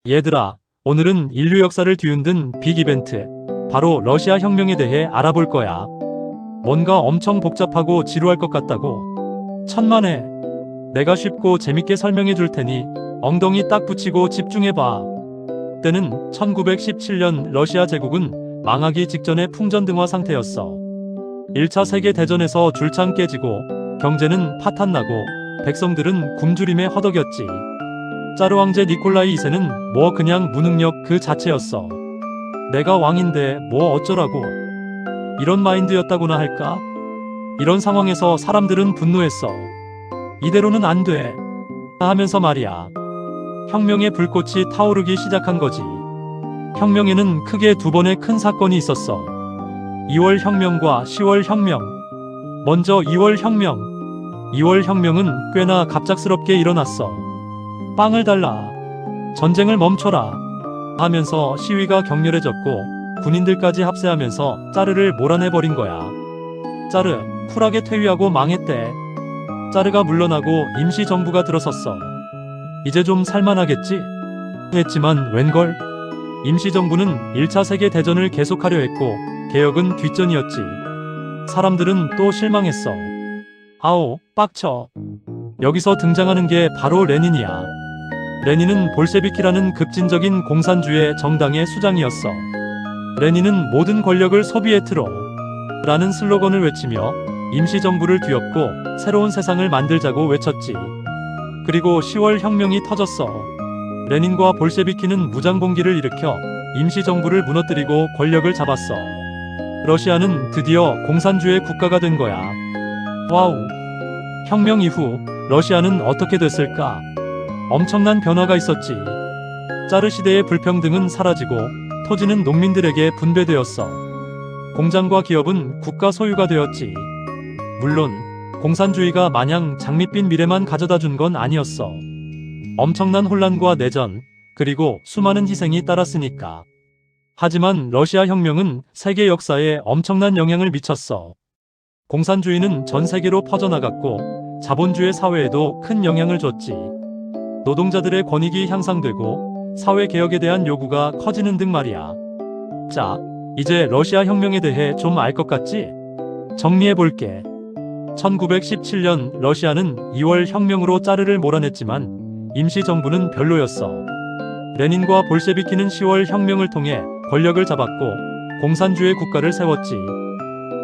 얘들아, 오늘은 인류 역사를 뒤흔든 빅 이벤트, 바로 러시아 혁명에 대해 알아볼 거야. 뭔가 엄청 복잡하고 지루할 것 같다고? 천만에. 내가 쉽고 재밌게 설명해 줄 테니 엉덩이 딱 붙이고 집중해봐. 때는 1917년 러시아 제국은 망하기 직전의 풍전등화 상태였어. 1차 세계대전에서 줄창 깨지고 경제는 파탄나고 백성들은 굶주림에 허덕였지. 짜르 황제 니콜라이 2세는 뭐 그냥 무능력 그 자체였어. 내가 왕인데 뭐 어쩌라고. 이런 마인드였다고나 할까? 이런 상황에서 사람들은 분노했어. 이대로는 안 돼. 하면서 말이야. 혁명의 불꽃이 타오르기 시작한 거지. 혁명에는 크게 두 번의 큰 사건이 있었어. 2월 혁명과 10월 혁명. 먼저 2월 혁명. 2월 혁명은 꽤나 갑작스럽게 일어났어. 빵을 달라. 전쟁을 멈춰라. 하면서 시위가 격렬해졌고 군인들까지 합세하면서 짜르를 몰아내버린 거야. 짜르, 쿨하게 퇴위하고 망했대. 짜르가 물러나고 임시정부가 들어섰어. 이제 좀 살만하겠지? 했지만 웬걸? 임시정부는 1차 세계대전을 계속하려 했고 개혁은 뒷전이었지. 사람들은 또 실망했어. 아오, 빡쳐. 여기서 등장하는 게 바로 레닌이야. 레닌은 볼셰비키라는 급진적인 공산주의 정당의 수장이었어. 레닌은 모든 권력을 소비에트로 라는 슬로건을 외치며 임시정부를 뒤엎고 새로운 세상을 만들자고 외쳤지. 그리고 10월 혁명이 터졌어. 레닌과 볼셰비키는 무장봉기를 일으켜 임시정부를 무너뜨리고 권력을 잡았어. 러시아는 드디어 공산주의 국가가 된 거야. 와우. 혁명 이후 러시아는 어떻게 됐을까? 엄청난 변화가 있었지. 짜르 시대의 불평등은 사라지고 토지는 농민들에게 분배되었어. 공장과 기업은 국가 소유가 되었지. 물론 공산주의가 마냥 장밋빛 미래만 가져다 준 건 아니었어. 엄청난 혼란과 내전, 그리고 수많은 희생이 따랐으니까. 하지만 러시아 혁명은 세계 역사에 엄청난 영향을 미쳤어. 공산주의는 전 세계로 퍼져나갔고 자본주의 사회에도 큰 영향을 줬지. 노동자들의 권익이 향상되고 사회개혁에 대한 요구가 커지는 등 말이야. 자, 이제 러시아 혁명에 대해 좀 알 것 같지? 정리해볼게. 1917년 러시아는 2월 혁명으로 짜르를 몰아냈지만 임시정부는 별로였어. 레닌과 볼셰비키는 10월 혁명을 통해 권력을 잡았고 공산주의 국가를 세웠지.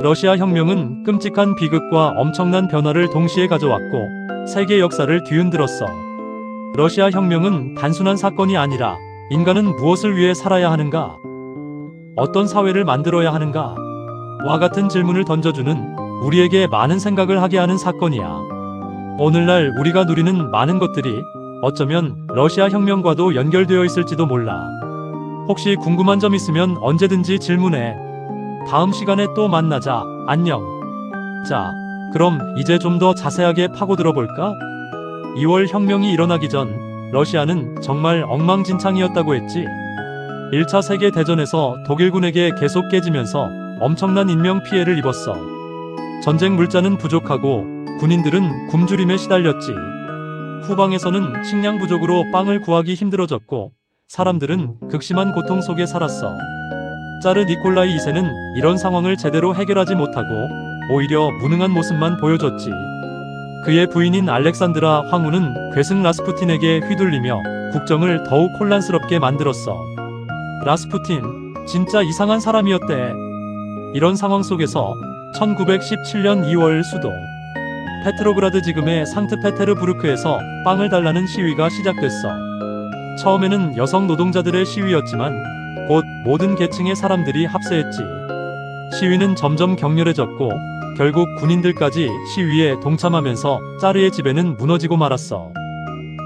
러시아 혁명은 끔찍한 비극과 엄청난 변화를 동시에 가져왔고 세계 역사를 뒤흔들었어. 러시아 혁명은 단순한 사건이 아니라 인간은 무엇을 위해 살아야 하는가? 어떤 사회를 만들어야 하는가? 와 같은 질문을 던져주는 우리에게 많은 생각을 하게 하는 사건이야. 오늘날 우리가 누리는 많은 것들이 어쩌면 러시아 혁명과도 연결되어 있을지도 몰라. 혹시 궁금한 점 있으면 언제든지 질문해. 다음 시간에 또 만나자. 안녕. 자, 그럼 이제 좀 더 자세하게 파고들어 볼까? 2월 혁명이 일어나기 전 러시아는 정말 엉망진창이었다고 했지. 1차 세계대전에서 독일군에게 계속 깨지면서 엄청난 인명 피해를 입었어. 전쟁 물자는 부족하고 군인들은 굶주림에 시달렸지. 후방에서는 식량 부족으로 빵을 구하기 힘들어졌고 사람들은 극심한 고통 속에 살았어. 짜르 니콜라이 2세는 이런 상황을 제대로 해결하지 못하고 오히려 무능한 모습만 보여줬지. 그의 부인인 알렉산드라 황후는 괴승 라스푸틴에게 휘둘리며 국정을 더욱 혼란스럽게 만들었어. 라스푸틴, 진짜 이상한 사람이었대. 이런 상황 속에서 1917년 2월 수도 페트로그라드 지금의 상트페테르부르크에서 빵을 달라는 시위가 시작됐어. 처음에는 여성 노동자들의 시위였지만 곧 모든 계층의 사람들이 합세했지. 시위는 점점 격렬해졌고 결국 군인들까지 시위에 동참하면서 짜르의 지배는 무너지고 말았어.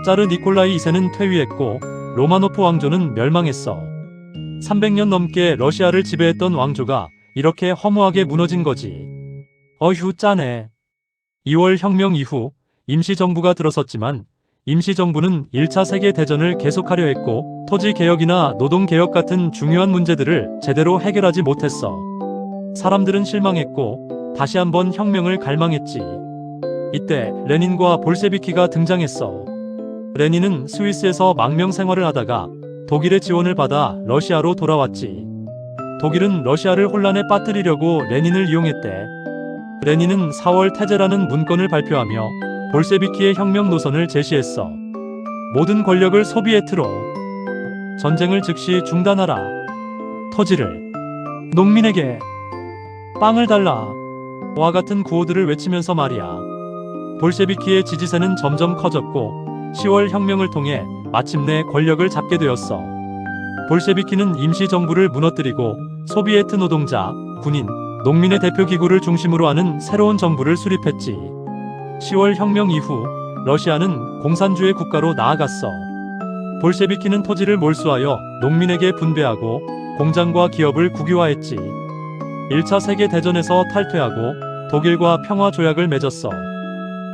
짜르 니콜라이 2세는 퇴위했고 로마노프 왕조는 멸망했어. 300년 넘게 러시아를 지배했던 왕조가 이렇게 허무하게 무너진 거지. 어휴 짠해. 2월 혁명 이후 임시정부가 들어섰지만 임시정부는 1차 세계대전을 계속하려 했고 토지개혁이나 노동개혁 같은 중요한 문제들을 제대로 해결하지 못했어. 사람들은 실망했고 다시 한번 혁명을 갈망했지. 이때 레닌과 볼셰비키가 등장했어. 레닌은 스위스에서 망명 생활을 하다가 독일의 지원을 받아 러시아로 돌아왔지. 독일은 러시아를 혼란에 빠뜨리려고 레닌을 이용했대. 레닌은 4월 태제라는 문건을 발표하며 볼셰비키의 혁명 노선을 제시했어. 모든 권력을 소비에트로, 전쟁을 즉시 중단하라, 토지를 농민에게, 빵을 달라 와 같은 구호들을 외치면서 말이야. 볼셰비키의 지지세는 점점 커졌고 10월 혁명을 통해 마침내 권력을 잡게 되었어. 볼셰비키는 임시정부를 무너뜨리고 소비에트 노동자, 군인, 농민의 대표기구를 중심으로 하는 새로운 정부를 수립했지. 10월 혁명 이후 러시아는 공산주의 국가로 나아갔어. 볼셰비키는 토지를 몰수하여 농민에게 분배하고 공장과 기업을 국유화했지. 1차 세계대전에서 탈퇴하고 독일과 평화조약을 맺었어.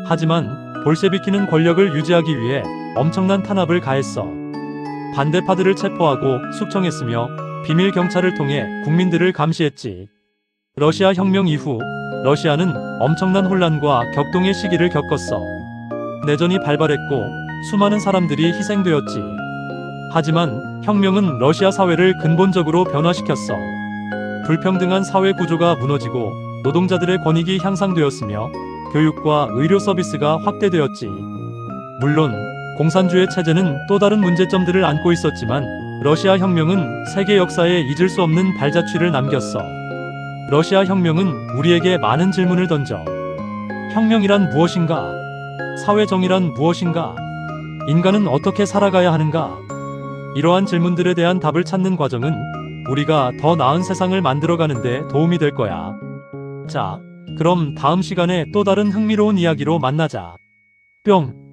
하지만 볼셰비키는 권력을 유지하기 위해 엄청난 탄압을 가했어. 반대파들을 체포하고 숙청했으며 비밀 경찰을 통해 국민들을 감시했지. 러시아 혁명 이후 러시아는 엄청난 혼란과 격동의 시기를 겪었어. 내전이 발발했고 수많은 사람들이 희생되었지. 하지만 혁명은 러시아 사회를 근본적으로 변화시켰어. 불평등한 사회 구조가 무너지고 노동자들의 권익이 향상되었으며 교육과 의료 서비스가 확대되었지. 물론 공산주의 체제는 또 다른 문제점들을 안고 있었지만 러시아 혁명은 세계 역사에 잊을 수 없는 발자취를 남겼어. 러시아 혁명은 우리에게 많은 질문을 던져. 혁명이란 무엇인가? 사회정의란 무엇인가? 인간은 어떻게 살아가야 하는가? 이러한 질문들에 대한 답을 찾는 과정은 우리가 더 나은 세상을 만들어가는데 도움이 될 거야. 자, 그럼 다음 시간에 또 다른 흥미로운 이야기로 만나자. 뿅.